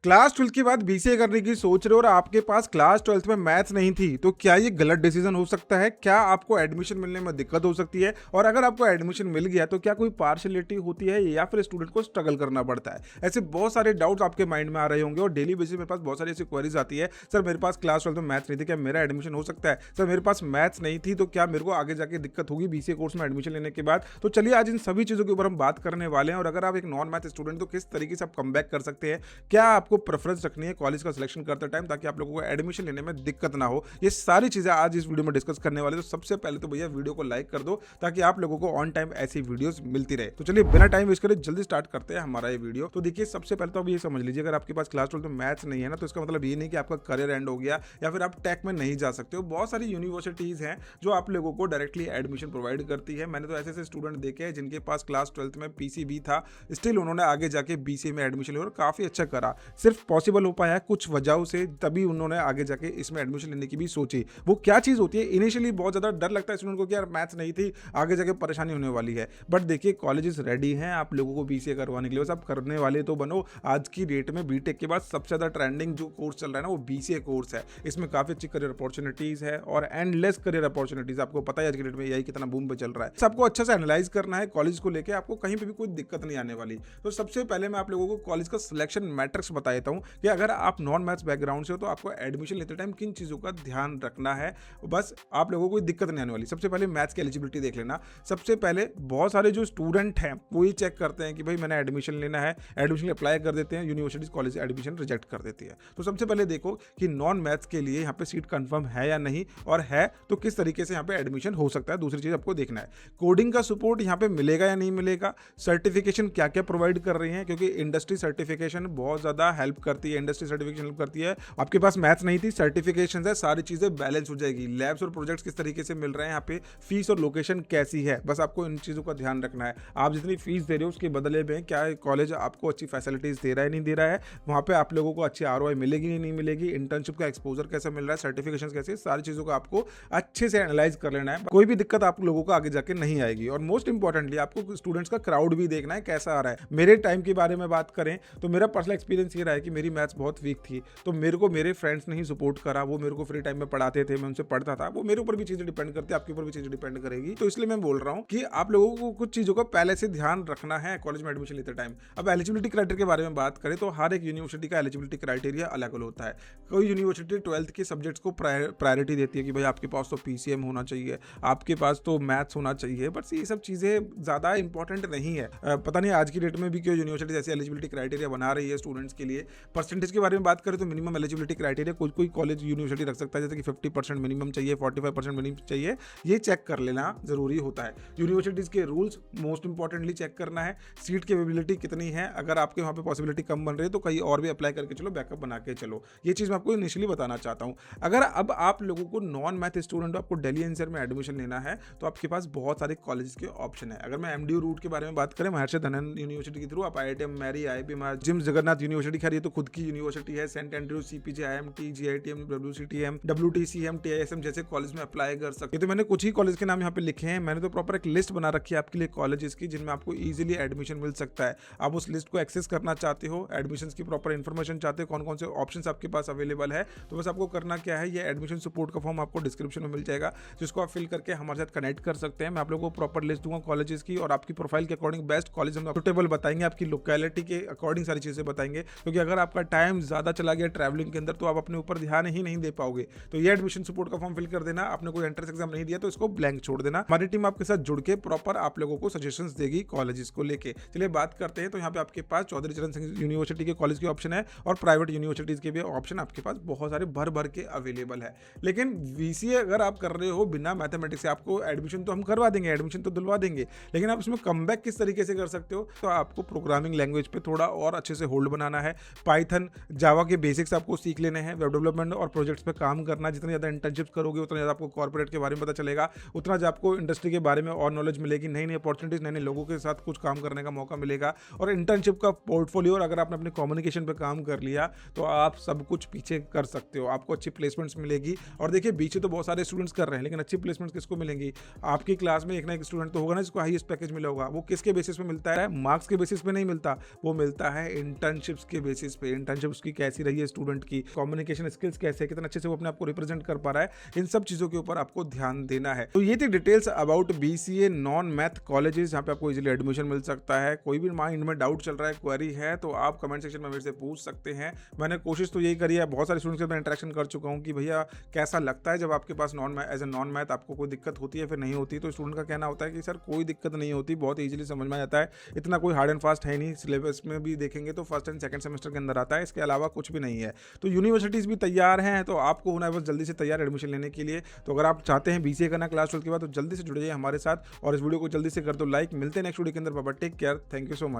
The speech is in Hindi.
क्लास 12 के बाद बीसीए करने की सोच रहे हो और आपके पास क्लास 12 में मैथ्स नहीं थी, तो क्या ये गलत डिसीजन हो सकता है? क्या आपको एडमिशन मिलने में दिक्कत हो सकती है? और अगर आपको एडमिशन मिल गया तो क्या कोई पार्शलिटी होती है या फिर स्टूडेंट को स्ट्रगल करना पड़ता है? ऐसे बहुत सारे डाउट्स आपके माइंड में आ रहे होंगे और डेली बेसिस मेरे पास बहुत सारी ऐसी क्वेरीज आती है। सर मेरे पास क्लास 12 में मैथ्स नहीं थी, क्या मेरा एडमिशन हो सकता है? सर मेरे पास मैथ्स नहीं थी तो क्या मेरे को आगे जाके दिक्कत होगी बीसीए कोर्स में एडमिशन लेने के बाद? तो चलिए आज इन सभी चीज़ों के ऊपर हम बात करने वाले हैं। और अगर आप एक नॉन मैथ स्टूडेंट तो किस तरीके से आप कम कर सकते हैं, क्या आपको प्रेफरेंस रखनी है कॉलेज का सिलेक्शन करते टाइम ताकि आप लोगों को एडमिशन लेने में दिक्कत ना हो, ये सारी चीजें आज इस वीडियो में डिस्कस करने वाले। तो सबसे पहले तो भैया वीडियो को लाइक कर दो ताकि आप लोगों को ऑन टाइम ऐसी वीडियोस मिलती रहे। तो चलिए बिना टाइम वेस्ट करे जल्दी स्टार्ट करते हैं हमारा ये वीडियो। तो देखिए सबसे पहले तो आप ये समझ लीजिए, अगर आपके पास क्लास 12 में मैथ्स नहीं है ना, तो इसका मतलब ये नहीं कि आपका करियर एंड हो गया या फिर आप टेक में नहीं जा सकते हो। बहुत सारी यूनिवर्सिटीज हैं जो आप लोगों को डायरेक्टली एडमिशन प्रोवाइड करती है। मैंने तो ऐसे ऐसे स्टूडेंट देखे हैं जिनके पास क्लास 12 में पीसीबी था, स्टिल उन्होंने आगे जाके बीसीए में एडमिशन लिया और काफी अच्छा करा। सिर्फ पॉसिबल हो पाया कुछ वजहों से, तभी उन्होंने आगे जाके इसमें एडमिशन लेने की भी सोची। वो क्या चीज़ होती है, इनिशियली बहुत ज़्यादा डर लगता है स्टूडेंट को कि यार मैथ्स नहीं थी, आगे जाके परेशानी होने वाली है। बट देखिए कॉलेजेस रेडी हैं आप लोगों को बीसीए करवाने के लिए, बस आप करने वाले तो बनो। आज की डेट में बीटेक के बाद सबसे ज़्यादा ट्रेंडिंग जो कोर्स चल रहा है ना, वो बीसीए कोर्स है। इसमें काफ़ी अच्छी करियर अपॉर्चुनिटीज़ है और एंडलेस करियर अपॉर्चुनिटीज़। आपको पता है आज की डेट में यही कितना बूम पे चल रहा है। सबको अच्छे से एनालाइज करना है कॉलेज को लेकर, आपको कहीं पर भी कोई दिक्कत नहीं आने वाली। तो सबसे पहले मैं आप लोगों को कॉलेज का सिलेक्शन मैट्रिक्स बता देता हूँ कि अगर आप नॉन मैथ्स बैकग्राउंड से हो तो आपको एडमिशन लेते टाइम किन चीज़ों का ध्यान रखना है, बस आप लोगों को कोई दिक्कत नहीं आने वाली। सबसे पहले मैथ्स की एलिजिबिलिटी देख लेना। सबसे पहले बहुत सारे जो स्टूडेंट हैं वो ये चेक करते हैं कि भाई मैंने एडमिशन लेना है, एडमिशन अप्लाई कर देते हैं, यूनिवर्सिटीज कॉलेज एडमिशन रिजेक्ट कर देती है। तो सबसे पहले देखो कि नॉन मैथ्स के लिए यहाँ पे सीट कंफर्म है या नहीं, और है तो किस तरीके से यहाँ पे एडमिशन हो सकता है। दूसरी चीज़ आपको देखना है कोडिंग का सपोर्ट यहाँ पे मिलेगा या नहीं मिलेगा, सर्टिफिकेशन क्या क्या प्रोवाइड कर रही है, क्योंकि इंडस्ट्री सर्टिफिकेशन बहुत ज़्यादा हेल्प करती है। इंडस्ट्री सर्टिफिकेशन हेल्प करती है। आपके पास मैथ्स नहीं थी, सर्टिफिकेशन है, सारी चीज़ें बैलेंस हो जाएगी। लैब्स और प्रोजेक्ट्स किस तरीके से मिल रहे हैं, यहाँ पे फीस और लोकेशन कैसी है, बस आपको इन चीज़ों का ध्यान रखना है। आप जितनी फीस दे रहे हो उसके बदले में क्या कॉलेज आपको अच्छी फैसिलिटीज़ दे रहा है नहीं दे रहा है, वहाँ पे आप लोगों को अच्छी आरओआई मिलेगी नहीं मिलेगी, इंटर्नशिप का एक्सपोजर कैसा मिल रहा है, सर्टिफिकेशन कैसे, सारी चीज़ों को आपको अच्छे से एनालाइज कर लेना है। कोई भी दिक्कत आप लोगों को आगे जाके नहीं आएगी। और मोस्ट इंपॉर्टेंटली आपको स्टूडेंट्स का क्राउड भी देखना है कैसा आ रहा है। मेरे टाइम के बारे में बात करें तो मेरा पर्सनल एक्सपीरियंस ये रहा है कि मेरी मैथ्स बहुत वीक थी, तो मेरे को मेरे फ्रेंड्स ने ही सपोर्ट करा। वो मेरे को फ्री टाइम में पढ़ाते थे, मैं उनसे पढ़ता था। वो मेरे ऊपर भी चीज़ें डिपेंड करती है, आपके ऊपर भी चीज़ें डिपेंड करेगी। तो इसलिए मैं बोल रहा हूँ कि आप लोगों को कुछ चीज़ों का पहले से ध्यान रखना है कॉलेज में एडमिशन लेते टाइम। अब एलिजिबिलिटी क्राइटेरिया के बारे में बात करें तो हर एक यूनिवर्सिटी का एलिजिबिलिटी क्राइटेरिया अलग अलग होता है। कोई यूनिवर्सिटी 12th के सब्जेक्ट्स को प्रायोरिटी देती है कि भाई आपके पास तो पीसीएम होना चाहिए, आपके पास तो मैथ्स होना चाहिए, बट ये सब चीज़ें ज़्यादा इंपॉर्टेंट नहीं है। पता नहीं आज की डेट में भी क्यों यूनिवर्सिटी ऐसी एलिजिबिलिटी क्राइटेरिया बना रही है स्टूडेंट्स के लिए। परसेंटेज के बारे में बात करें तो मिनिमम एलिजिबिलिटी क्राइटेरिया कोई कॉलेज यूनिवर्सिटी रख सकता है, जैसे कि 50% मिनिमम चाहिए, 45% मिनिमम चाहिए। ये चेक कर लेना जरूरी होता है। यूनिवर्सिटीज़ के रूल्स मोस्ट इंपॉर्टेंटली चेक करना है। सीट की अवेलेबिलिटी कितनी है, अगर आपके वहाँ पे पॉसिबिलिटी कम बन रही है तो कहीं और भी अप्लाई करके चलो, बैकअप बना के चलो। ये चीज़ मैं आपको इनिशियली बताना चाहता हूँ। अगर अब आप लोगों को नॉन मैथ स्टूडेंट हो, आपको दिल्ली एनसीआर में एडमिशन लेना है, तो आपके पास बहुत सारे कॉलेज के ऑप्शन है। अगर मैं एमडीयू रूट के बारे में बात करें, महर्षि दयानंद यूनिवर्सिटी के थ्रू आप आईआईटीएम, मैरी, आईआईबी, जिम जगन्नाथ यूनिवर्सिटी, खैर ये तो खुद की यूनिवर्सिटी है, Saint Andrews, CPJ, IMT, GITM, WCTM, WTCM, TISM जैसे कॉलेज में अप्लाई कर सकते। तो मैंने कुछ ही कॉलेज के नाम यहाँ पे लिखे हैं। मैंने तो प्रॉपर एक लिस्ट बना रखी है आपके लिए कॉलेजेस की, जिनमें आपको इजीली एडमिशन मिल सकता है। आप उस लिस्ट को एक्सेस करना चाहते हो, एडमिशन की प्रॉपर इन्फॉर्मेशन चाहते हो, कौन कौन से ऑप्शन आपके पास अवेलेबल है, तो बस आपको करना क्या है, ये एडमिशन सपोर्ट का फॉर्म आपको डिस्क्रिप्शन में मिल जाएगा, जिसको आप फिल करके हमारे साथ कनेक्ट कर सकते हैं। मैं आप लोगों को प्रॉपर लिस्ट दूंगा कॉलेजेस की, और आपकी प्रोफाइल के अकॉर्डिंग बेस्ट कॉलेज हम सुटेबल बताएंगे, आपकी लोकेलिटी के अकॉर्डिंग सारी चीज़ें बताएंगे। क्योंकि अगर आपका टाइम ज़्यादा चला गया ट्रैवलिंग के अंदर तो आप अपने ऊपर ध्यान ही नहीं दे पाओगे। तो ये एडमिशन सपोर्ट का फॉर्म फिल कर देना। आपने कोई एंट्रेंस एग्जाम नहीं दिया तो इसको ब्लैंक छोड़ देना। हमारी टीम आपके साथ जुड़ के प्रॉपर आप लोगों को सजेशंस देगी कॉलेजेस को लेके। चलिए बात करते हैं। तो यहाँ पे आपके पास चौधरी चरण सिंह यूनिवर्सिटी के कॉलेज के ऑप्शन है, और प्राइवेट यूनिवर्सिटीज़ के भी ऑप्शन आपके पास बहुत सारे भर भर के अवेलेबल है। लेकिन बीसीए अगर आप कर रहे हो बिना मैथमेटिक्स से, आपको एडमिशन तो हम करवा देंगे, एडमिशन तो दिलवा देंगे, लेकिन आप उसमें कमबैक किस तरीके से कर सकते हो, तो आपको प्रोग्रामिंग लैंग्वेज पे थोड़ा और अच्छे से होल्ड बनाना है। पाइथन, जावा के बेसिक्स आपको सीख लेने हैं, वेब डेवलपमेंट और प्रोजेक्ट्स पे काम करना। जितनी ज़्यादा इंटर्नशिप करोगे उतना ज़्यादा आपको कॉर्पोरेट के बारे में पता चलेगा, उतना ज़्यादा आपको इंडस्ट्री के बारे में और नॉलेज मिलेगी, नई नई अपॉर्चुनिटीज, नए नए लोगों के साथ कुछ काम करने का मौका मिलेगा। और इंटर्नशिप का पोर्टफोलियो, और अगर आपने अपने कम्युनिकेशन पे काम कर लिया तो आप सब कुछ पीछे कर सकते हो, आपको अच्छी प्लेसमेंट्स मिलेगी। और देखिए बीच तो बहुत सारे स्टूडेंट्स कर रहे हैं, लेकिन अच्छी प्लेसमेंट्स किसको मिलेंगी? आपकी क्लास में एक ना एक स्टूडेंट तो होगा ना जिसको हाईएस्ट पैकेज मिला होगा। वो किसके बेसिस पे मिलता है? मार्क्स के बेसिस पे नहीं मिलता, वो मिलता है इंटर्नशिप्स के बेसिस बेसिस पे, इंटर्नशिप उसकी कैसी रही है स्टूडेंट की, कम्युनिकेशन स्किल्स कैसे है, कितना अच्छे से वो अपने आप को रिप्रेजेंट कर पा रहा है, इन सब चीज़ों के ऊपर आपको ध्यान देना है। तो ये थी details about BCA non math colleges जहाँ पे आपको इजीली एडमिशन मिल सकता है। कोई भी माइंड में डाउट चल रहा है, क्वेरी है, तो आप कमेंट सेक्शन में मेरे से पूछ सकते हैं। मैंने कोशिश तो यही करी है, बहुत सारे स्टूडेंट्स के साथ इंटरेक्शन कर चुका हूँ कि भैया कैसा लगता है जब आपके पास एज ए नॉन मैथ आपको कोई दिक्कत होती है फिर नहीं होती। तो स्टूडेंट का कहना होता है कि सर कोई दिक्कत नहीं होती, बहुत ईजिली समझ में आता है, इतना कोई हार्ड एंड फास्ट है नहीं, सिलेबस में भी देखेंगे तो फर्स्ट एंड सेकंड सेमेस्टर के अंदर आता है, इसके अलावा कुछ भी नहीं है। तो यूनिवर्सिटीज़ भी तैयार हैं, तो आपको होना है बस जल्दी से तैयार एडमिशन लेने के लिए। तो अगर आप चाहते हैं BCA करना क्लास 12 के बाद, तो जल्दी से जुड़ जाइए हमारे साथ और इस वीडियो को जल्दी से कर दो लाइक। मिलते हैं नेक्स्ट वीडियो के अंदर। बाबा take care, thank you so much.